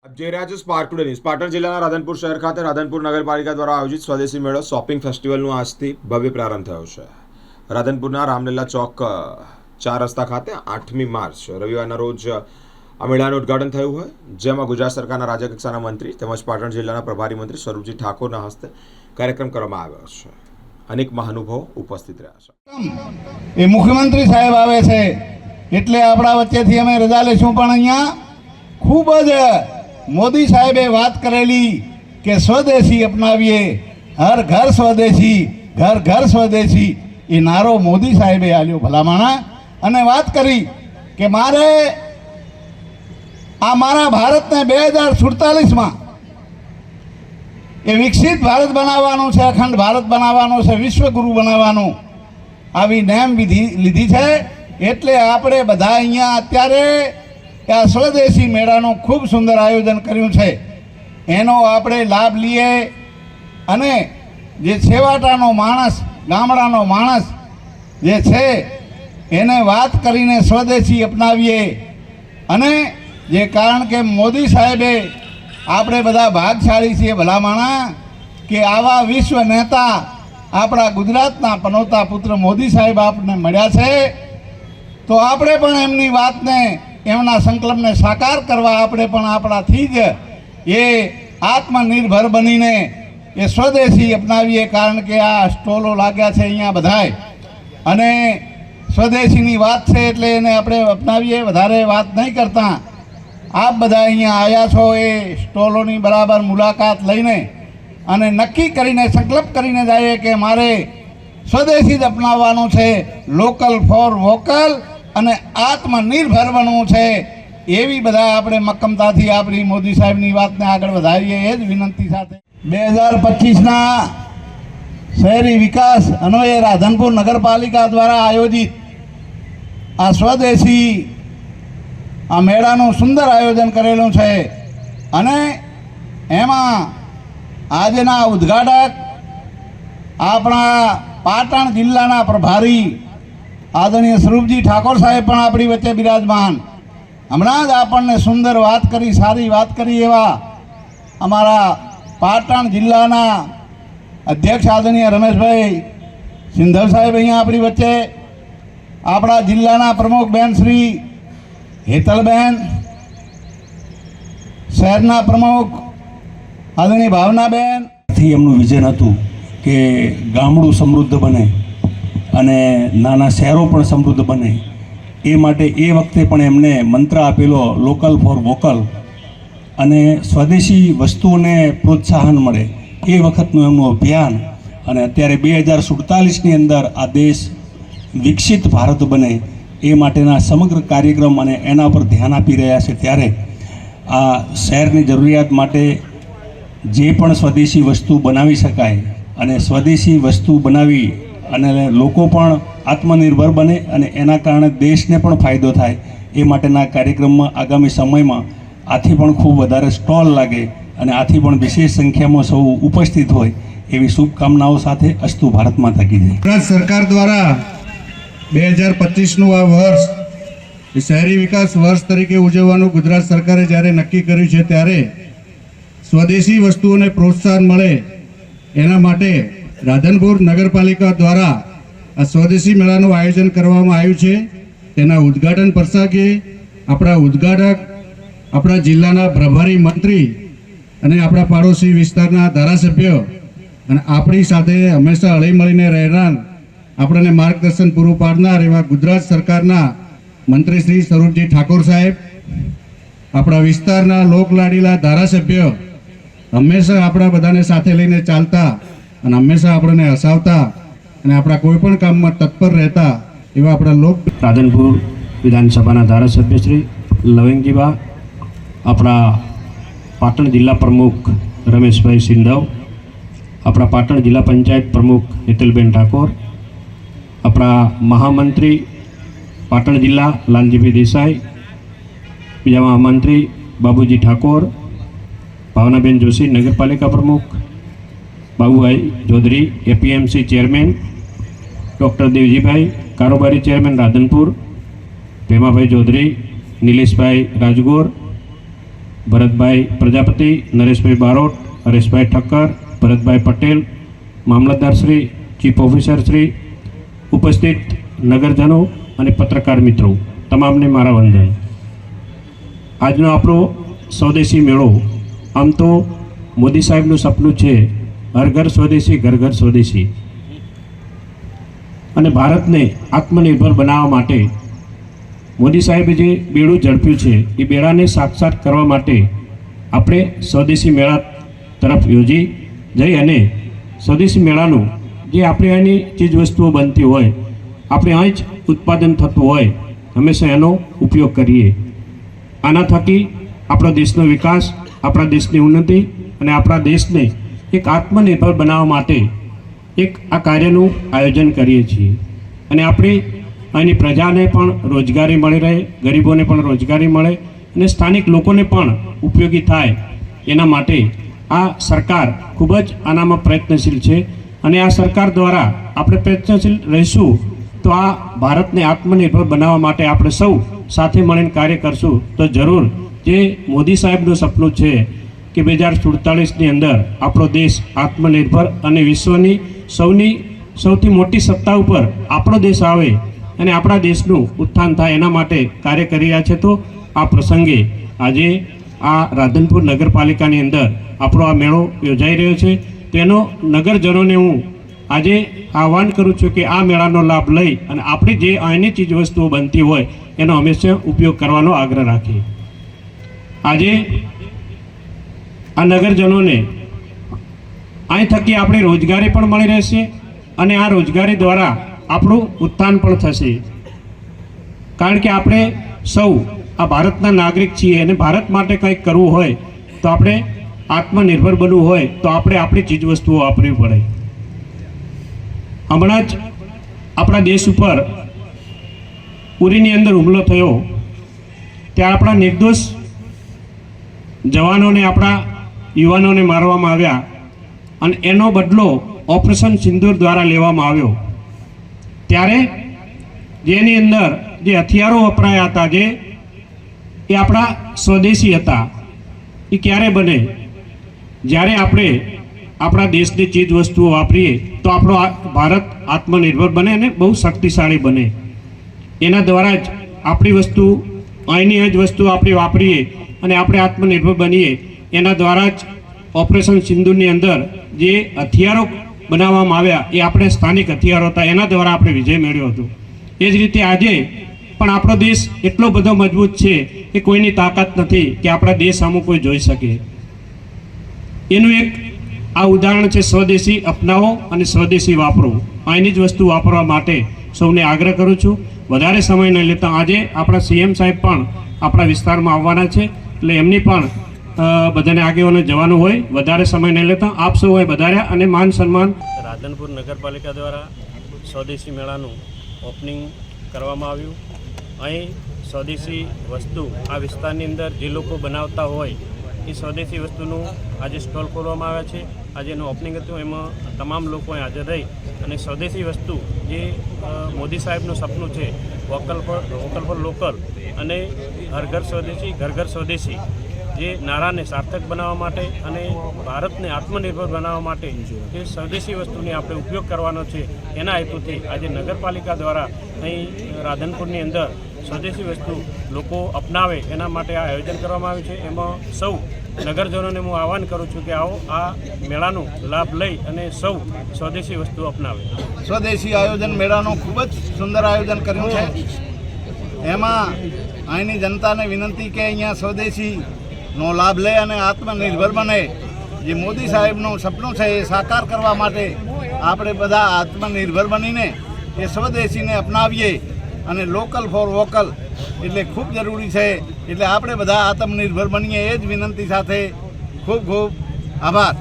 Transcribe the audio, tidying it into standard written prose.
આપ જોઈ રહ્યા છો સ્પાર્ક ટુડે ન્યૂઝ. પાટણ જિલ્લાના રાધનપુર શહેર ખાતે રાધનપુર નગરપાલિકા દ્વારા આયોજિત સ્વદેશી મેળો શોપિંગ ફેસ્ટિવલનું આજથી ભવ્ય પ્રારંભ થયો છે. રાધનપુરના રામલીલા ચોક 4 રસ્તા ખાતે 8મી માર્ચ રવિવારના રોજ આ મેળાનું ઉદ્ઘાટન થયું હોય, જેમાં ગુજરાત સરકારના રાજ્યકક્ષાના મંત્રી તેમજ પાટણ જિલ્લાના પ્રભારી મંત્રી સ્વરૂપજી ઠાકોરના હસ્તે કાર્યક્રમ કરવામાં આવ્યો છે. અનેક મહાનુભાવો ઉપસ્થિત રહ્યા છે. એ મુખ્યમંત્રી સાહેબ આવે છે એટલે આપણા વચ્ચેથી અમે રજા લઈશું, પણ અહીંયા ખૂબ જ મોદી સાહેબે વાત કરેલી કે સ્વદેશી અપનાવીએ, હર ઘર સ્વદેશી, ઘર ઘર સ્વદેશી, એ નારો મોદી સાહેબે આલ્યો ભલામણા, અને વાત કરી કે મારે આ મારા ભારતને 2047માં એ વિકસિત ભારત બનાવવાનું છે, અખંડ ભારત બનાવવાનું છે, વિશ્વગુરુ બનાવવાનું, આવી નેમ વિધિ લીધી છે. એટલે આપણે બધા અહીંયા અત્યારે આ સ્વદેશી મેળાનું ખૂબ સુંદર આયોજન કર્યું છે, એનો આપણે લાભ લઈએ અને જે છેવાટાનો માણસ, ગામડાનો માણસ જે છે એને વાત કરીને સ્વદેશી અપનાવીએ. અને જે કારણ કે મોદી સાહેબે, આપણે બધા ભાગશાળી છીએ ભલામણા કે આવા વિશ્વ નેતા આપણા ગુજરાતના પનોતા પુત્ર મોદી સાહેબ આપણને મળ્યા છે, તો આપણે પણ એમની વાતને, એમના સંકલ્પને સાકાર કરવા આપણે પણ આપણાથી જ એ આત્મનિર્ભર બનીને એ સ્વદેશી અપનાવીએ. કારણ કે આ સ્ટોલો લાગ્યા છે અહીંયા બધાય, અને સ્વદેશીની વાત છે એટલે એને આપણે અપનાવીએ. વધારે વાત નહીં કરતા, આપ બધા અહીંયા આવ્યા છો એ સ્ટોલોની બરાબર મુલાકાત લઈને અને નક્કી કરીને, સંકલ્પ કરીને જઈએ કે મારે સ્વદેશી જ અપનાવવાનું છે, લોકલ ફોર વોકલ અને આત્મનિર્ભર બનવું છે. એવી બધા આપણે મક્કમતાથી આપણી મોદી સાહેબની વાતને આગળ વધારીએ, એ જ વિનંતી સાથે 2025ના શહેરી વિકાસ અન્વયે રાધનપુર નગરપાલિકા દ્વારા આયોજિત આ સ્વદેશી આ મેળાનું સુંદર આયોજન કરેલું છે. અને એમાં આજના ઉદ્ઘાટક આપણા પાટણ જિલ્લાના પ્રભારી આદરણીય સ્વરૂપજી ઠાકોર સાહેબ પણ આપણી વચ્ચે બિરાજમાન. હમણાં જ આપણને સુંદર વાત કરી, સારી વાત કરી એવા અમારા પાટણ જિલ્લાના અધ્યક્ષ આદરણીય રમેશભાઈ સિંધવ સાહેબ અહીંયા આપણી વચ્ચે, આપણા જિલ્લાના પ્રમુખ બેન શ્રી હેતલબેન, શહેરના પ્રમુખ આદરણીય ભાવનાબેન. એમનું વિઝન હતું કે ગામડું સમૃદ્ધ બને અને નાના શહેરો પણ સમૃદ્ધ બને. એ માટે એ વખતે પણ એમને મંત્ર આપેલો લોકલ ફોર વોકલ, અને સ્વદેશી વસ્તુઓને પ્રોત્સાહન મળે એ વખતનું એમનું અભિયાન. અને અત્યારે 2047ની અંદર આ દેશ વિકસિત ભારત બને એ માટેના સમગ્ર કાર્યક્રમ અને એના પર ધ્યાન આપી રહ્યા છે. ત્યારે આ શહેરની જરૂરિયાત માટે જે પણ સ્વદેશી વસ્તુ બનાવી શકાય અને સ્વદેશી વસ્તુ બનાવી અને લોકો પણ આત્મનિર્ભર બને અને એના કારણે દેશને પણ ફાયદો થાય, એ માટેના કાર્યક્રમમાં આગામી સમયમાં આથી પણ ખૂબ વધારે સ્ટોલ લાગે અને આથી પણ વિશેષ સંખ્યામાં સૌ ઉપસ્થિત હોય એવી શુભકામનાઓ સાથે અસ્તુ ભારત માતા કી જય. ગુજરાત સરકાર દ્વારા 2025નું આ વર્ષ એ શહેરી વિકાસ વર્ષ તરીકે ઉજવવાનું ગુજરાત સરકારે જ્યારે નક્કી કર્યું છે, ત્યારે સ્વદેશી વસ્તુઓને પ્રોત્સાહન મળે એના માટે રાધનપુર નગરપાલિકા દ્વારા આ સ્વદેશી મેળાનું આયોજન કરવામાં આવ્યું છે. તેના ઉદ્ઘાટન પ્રસંગે આપણા ઉદ્ઘાટક, આપણા જિલ્લાના પ્રભારી મંત્રી અને આપણા પાડોશી વિસ્તારના ધારાસભ્ય અને આપણી સાથે હંમેશા હળીમળીને રહેનાર, આપણને માર્ગદર્શન પૂરું પાડનાર એવા ગુજરાત સરકારના મંત્રી શ્રી સ્વરૂપજી ઠાકોર સાહેબ, આપણા વિસ્તારના લોકલાડીલા ધારાસભ્ય, હંમેશા આપણા બધાને સાથે લઈને ચાલતા અને હંમેશા આપણને હસાવતા અને આપણા કોઈ પણ કામમાં તત્પર રહેતા એવા આપણા લોક રાધનપુર વિધાનસભાના ધારાસભ્ય શ્રી લવિંગજીબા, આપણા પાટણ જિલ્લા પ્રમુખ રમેશભાઈ સિંધવ, આપણા પાટણ જિલ્લા પંચાયત પ્રમુખ હેતલબેન ઠાકોર, આપણા મહામંત્રી પાટણ જિલ્લા લાલજીભાઈ દેસાઈ, બીજા મહામંત્રી બાબુજી ઠાકોર, ભાવનાબેન જોશી નગરપાલિકા પ્રમુખ, Babubhai Chaudhary APMC chairman, doctor Devjibhai કારોબારી ચેરમેન રાધનપુર, ભેમાભાઈ ચૌધરી, નિલેશભાઈ રાજગોર, ભરતભાઈ પ્રજાપતિ, નરેશભાઈ બારોટ, હરેશભાઈ ઠક્કર, ભરતભાઈ પટેલ, મામલતદારશ્રી, ચીફ ઓફિસરશ્રી, ઉપસ્થિત નગરજનો અને પત્રકાર મિત્રો તમામને મારા વંદન. આજનો આપણો સ્વદેશી મેળો આમ તો મોદી સાહેબનું સપનું છે હર ઘર સ્વદેશી, ઘર ઘર સ્વદેશી, અને ભારતને આત્મનિર્ભર બનાવવા માટે મોદી સાહેબે જે બેડું ઝડપ્યું છે એ બેડાને સાક્ષાત કરવા માટે આપણે સ્વદેશી મેળા તરફ યોજી જઈ અને સ્વદેશી મેળાનું જે આપણે અહીંની ચીજવસ્તુઓ બનતી હોય, આપણે અહીં જ ઉત્પાદન થતું હોય, હંમેશા એનો ઉપયોગ કરીએ. આના થકી આપણા દેશનો વિકાસ, આપણા દેશની ઉન્નતિ અને આપણા દેશને એક આત્મનિર્ભર બનાવવા માટે એક આ કાર્યનું આયોજન કરીએ છીએ. અને આપણે અહીંની પ્રજાને પણ રોજગારી મળી રહે, ગરીબોને પણ રોજગારી મળે અને સ્થાનિક લોકોને પણ ઉપયોગી થાય એના માટે આ સરકાર ખૂબ જ આનામાં પ્રયત્નશીલ છે. અને આ સરકાર દ્વારા આપણે પ્રયત્નશીલ રહીશું તો આ ભારતને આત્મનિર્ભર બનાવવા માટે આપણે સૌ સાથે મળીને કાર્ય કરશું તો જરૂર જે મોદી સાહેબનું સપનું છે કે 2047ની અંદર આપણો દેશ આત્મનિર્ભર અને વિશ્વની સૌથી મોટી સત્તા ઉપર આપણો દેશ આવે અને આપણા દેશનું ઉત્થાન થાય એના માટે કાર્ય કરી રહ્યા છે. તો આ પ્રસંગે આજે આ રાધનપુર નગરપાલિકાની અંદર આપણો આ મેળો યોજાઈ રહ્યો છે. તેનો નગરજનોને હું આજે આહ્વાન કરું છું કે આ મેળાનો લાભ લઈ અને આપણી જે અહીંની ચીજવસ્તુઓ બનતી હોય એનો હંમેશા ઉપયોગ કરવાનો આગ્રહ રાખીએ. આજે આ નગરજનોને અહીં થકી આપણી રોજગારી પણ મળી રહેશે અને આ રોજગારી દ્વારા આપણું ઉત્થાન પણ થશે. કારણ કે આપણે સૌ આ ભારતના નાગરિક છીએ અને ભારત માટે કંઈક કરવું હોય તો આપણે આત્મનિર્ભર બનવું હોય તો આપણે આપણી ચીજવસ્તુઓ વાપરવી પડે. હમણાં જ આપણા દેશ ઉપર ઉરીની અંદર હુમલો થયો ત્યારે આપણા નિર્દોષ જવાનોને, આપણા યુવાનોને મારવામાં આવ્યા અને એનો બદલો ઓપરેશન સિંદૂર દ્વારા લેવામાં આવ્યો. ત્યારે જેની અંદર જે હથિયારો વપરાયા હતા જે એ આપણા સ્વદેશી હતા. એ ક્યારે બને? જ્યારે આપણે આપણા દેશની ચીજ વસ્તુઓ વાપરીએ તો આપણો ભારત આત્મનિર્ભર બને અને બહુ શક્તિશાળી બને. એના દ્વારા જ આપણી વસ્તુ, અહીંની જ વસ્તુ આપણે વાપરીએ અને આપણે આત્મનિર્ભર બનીએ. એના દ્વારા જ ઓપરેશન સિંદૂરની અંદર જે હથિયારો બનાવવામાં આવ્યા એ આપણે સ્થાનિક હથિયારો હતા, એના દ્વારા આપણે વિજય મેળવ્યો હતો. એ જ રીતે આજે પણ આપણો દેશ એટલો બધો મજબૂત છે કે કોઈની તાકાત નથી કે આપણા દેશ સામું કોઈ જોઈ શકે. એનું એક આ ઉદાહરણ છે સ્વદેશી અપનાવો અને સ્વદેશી વાપરો. અહીંની જ વસ્તુ વાપરવા માટે સૌને આગ્રહ કરું છું. વધારે સમય નહીં લેતા આજે આપણા સીએમ સાહેબ પણ આપણા વિસ્તારમાં આવવાના છે એટલે એમની પણ બધાને આગેવાનો જવાનું હોય. વધારે સમય નહીં લેતા આપ સૌ હોય વધાર્યા અને માન સન્માન. રાધનપુર નગરપાલિકા દ્વારા સ્વદેશી મેળાનું ઓપનિંગ કરવામાં આવ્યું. અહીં સ્વદેશી વસ્તુ આ વિસ્તારની અંદર જે લોકો બનાવતા હોય એ સ્વદેશી વસ્તુનું આજે સ્ટોલ ખોલવામાં આવ્યા છે. આજે એનું ઓપનિંગ હતું, એમાં તમામ લોકો હાજર રહી અને સ્વદેશી વસ્તુ જે મોદી સાહેબનું સપનું છે વોકલ ફોર લોકલ અને હર ઘર સ્વદેશી, ઘર ઘર સ્વદેશી જે નારાને સાર્થક બનાવવા માટે અને ભારતને આત્મનિર્ભર બનાવવા માટે એ સ્વદેશી વસ્તુની આપણે ઉપયોગ કરવાનો છે. એના હેતુથી આજે નગરપાલિકા દ્વારા અહીં રાધનપુરની અંદર સ્વદેશી વસ્તુ લોકો અપનાવે એના માટે આ આયોજન કરવામાં આવ્યું છે. એમાં સૌ નગરજનોને હું આહ્વાન કરું છું કે આવો આ મેળાનો લાભ લઈ અને સૌ સ્વદેશી વસ્તુ અપનાવે. સ્વદેશી આયોજન મેળાનું ખૂબ જ સુંદર આયોજન કર્યું છે. એમાં અહીંની જનતાને વિનંતી કે અહીંયા સ્વદેશીનો લાભ લે અને આત્મનિર્ભર બને. જે મોદી સાહેબનું સપનું છે એ સાકાર કરવા માટે આપણે બધા આત્મનિર્ભર બનીને એ સ્વદેશીને અપનાવીએ અને લોકલ ફોર વોકલ એટલે ખૂબ જરૂરી છે. એટલે આપણે બધા આત્મનિર્ભર બનીએ એ જ વિનંતી સાથે ખૂબ ખૂબ આભાર.